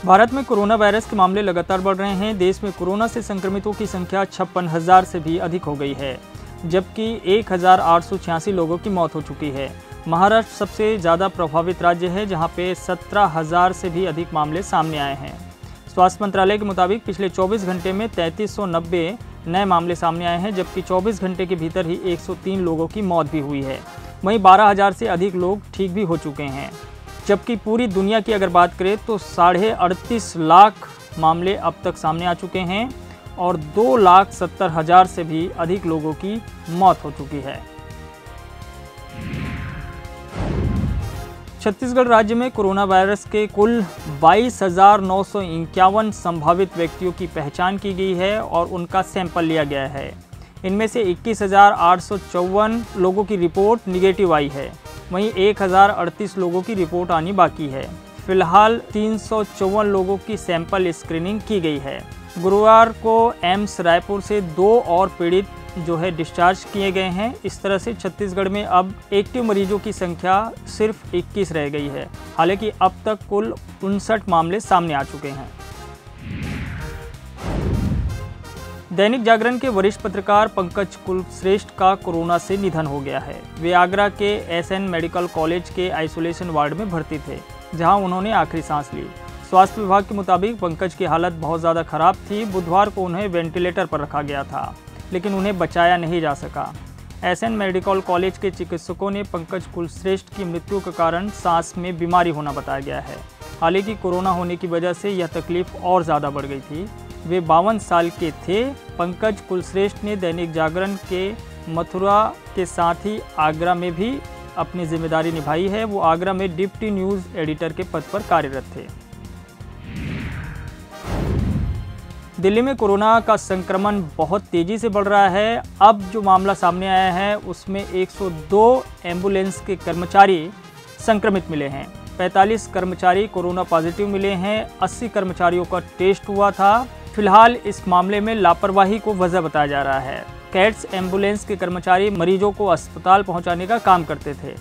भारत में corona virus के मामले लगातार बढ़ रहे हैं। देश में कोरोना से संक्रमितों की संख्या 56,000 से भी अधिक हो गई है, जबकि 1,886 लोगों की मौत हो चुकी है। महाराष्ट्र सबसे ज़्यादा प्रभावित राज्य है, जहां पे 17,000 से भी अधिक मामले सामने आए हैं। स्वास्थ्य मंत्रालय के मुताबिक पिछले 24 घंटे में 3390 नए मामले सामने आए हैं, जबकि 24 घंटे के भीतर ही 103 लोगों की मौत भी हुई है। वहीं 12,000 से अधिक लोग ठीक भी हो चुके हैं, जबकि पूरी दुनिया की अगर बात करें तो 38.5 लाख मामले अब तक सामने आ चुके हैं और 2,70,000 से भी अधिक लोगों की मौत हो चुकी है। छत्तीसगढ़ राज्य में कोरोना वायरस के कुल 22,951 संभावित व्यक्तियों की पहचान की गई है और उनका सैंपल लिया गया है। इनमें से 21,854 लोगों की रिपोर्ट निगेटिव आई है। वहीं 1,038 लोगों की रिपोर्ट आनी बाकी है। फिलहाल 354 लोगों की सैंपल स्क्रीनिंग की गई है। गुरुवार को एम्स रायपुर से 2 और पीड़ित डिस्चार्ज किए गए हैं। इस तरह से छत्तीसगढ़ में अब एक्टिव मरीजों की संख्या सिर्फ 21 रह गई है। हालांकि अब तक कुल 59 मामले सामने आ चुके हैं। दैनिक जागरण के वरिष्ठ पत्रकार पंकज कुलश्रेष्ठ का कोरोना से निधन हो गया है। वे आगरा के एसएन मेडिकल कॉलेज के आइसोलेशन वार्ड में भर्ती थे, जहां उन्होंने आखिरी सांस ली। स्वास्थ्य विभाग के मुताबिक पंकज की हालत बहुत ज़्यादा खराब थी। बुधवार को उन्हें वेंटिलेटर पर रखा गया था, लेकिन उन्हें बचाया नहीं जा सका। एसएन मेडिकल कॉलेज के चिकित्सकों ने पंकज कुलश्रेष्ठ की मृत्यु का कारण सांस में बीमारी होना बताया गया है। हालांकि कोरोना होने की वजह से यह तकलीफ और ज़्यादा बढ़ गई थी। वे 52 साल के थे। पंकज कुलश्रेष्ठ ने दैनिक जागरण के मथुरा के साथ ही आगरा में भी अपनी जिम्मेदारी निभाई है। वो आगरा में डिप्टी न्यूज़ एडिटर के पद पर कार्यरत थे। दिल्ली में कोरोना का संक्रमण बहुत तेज़ी से बढ़ रहा है। अब जो मामला सामने आया है उसमें 102 एम्बुलेंस के कर्मचारी संक्रमित मिले हैं। 45 कर्मचारी कोरोना पॉजिटिव मिले हैं। 80 कर्मचारियों का टेस्ट हुआ था। फिलहाल इस मामले में लापरवाही को वजह बताया जा रहा है। कैट्स एम्बुलेंस के कर्मचारी मरीजों को अस्पताल पहुंचाने का काम करते थे।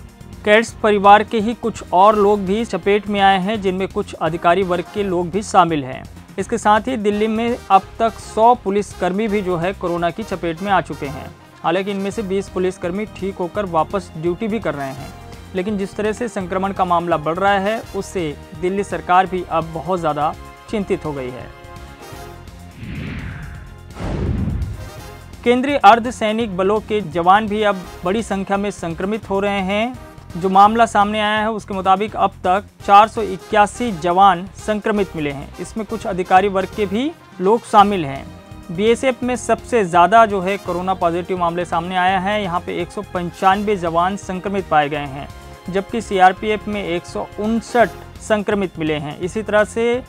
कैट्स परिवार के ही कुछ और लोग भी चपेट में आए हैं, जिनमें कुछ अधिकारी वर्ग के लोग भी शामिल हैं। इसके साथ ही दिल्ली में अब तक 100 पुलिसकर्मी भी कोरोना की चपेट में आ चुके हैं। हालांकि इनमें से 20 पुलिसकर्मी ठीक होकर वापस ड्यूटी भी कर रहे हैं। लेकिन जिस तरह से संक्रमण का मामला बढ़ रहा है, उससे दिल्ली सरकार भी अब बहुत ज़्यादा चिंतित हो गई है। केंद्रीय अर्धसैनिक बलों के जवान भी अब बड़ी संख्या में संक्रमित हो रहे हैं। जो मामला सामने आया है उसके मुताबिक अब तक 481 जवान संक्रमित मिले हैं। इसमें कुछ अधिकारी वर्ग के भी लोग शामिल हैं। बीएसएफ में सबसे ज़्यादा कोरोना पॉजिटिव मामले सामने आया है। यहाँ पे 195 जवान संक्रमित पाए गए हैं, जबकि सीआरपीएफ में 159 संक्रमित मिले हैं। इसी तरह से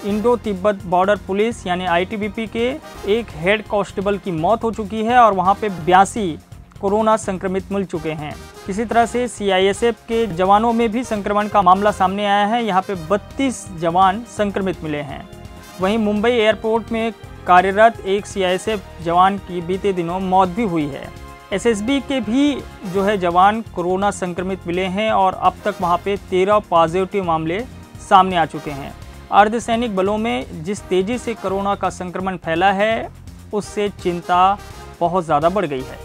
इंडो तिब्बत बॉर्डर पुलिस यानी आईटीबीपी के एक हेड कांस्टेबल की मौत हो चुकी है और वहाँ पे 82 कोरोना संक्रमित मिल चुके हैं। इसी तरह से सीआईएसएफ के जवानों में भी संक्रमण का मामला सामने आया है। यहाँ पे 32 जवान संक्रमित मिले हैं। वहीं मुंबई एयरपोर्ट में कार्यरत एक सीआईएसएफ जवान की बीते दिनों मौत भी हुई है। एसएसबी के भी जवान कोरोना संक्रमित मिले हैं और अब तक वहाँ पे 13 पॉजिटिव मामले सामने आ चुके हैं। अर्धसैनिक बलों में जिस तेज़ी से कोरोना का संक्रमण फैला है, उससे चिंता बहुत ज़्यादा बढ़ गई है।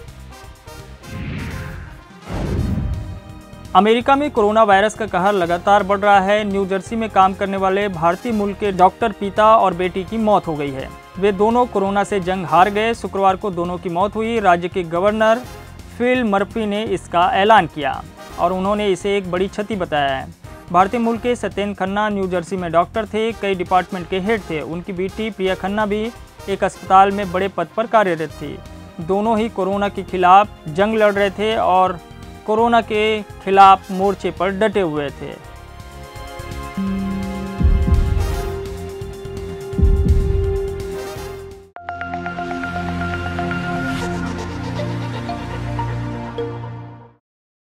अमेरिका में कोरोना वायरस का कहर लगातार बढ़ रहा है। न्यू जर्सी में काम करने वाले भारतीय मूल के डॉक्टर पिता और बेटी की मौत हो गई है। वे दोनों कोरोना से जंग हार गए। शुक्रवार को दोनों की मौत हुई। राज्य के गवर्नर फिल मर्फी ने इसका ऐलान किया और उन्होंने इसे एक बड़ी क्षति बताया है। भारतीय मूल के सत्येन खन्ना न्यू जर्सी में डॉक्टर थे, कई डिपार्टमेंट के हेड थे। उनकी बेटी प्रिया खन्ना भी एक अस्पताल में बड़े पद पर कार्यरत थी। दोनों ही कोरोना के खिलाफ जंग लड़ रहे थे और कोरोना के खिलाफ मोर्चे पर डटे हुए थे।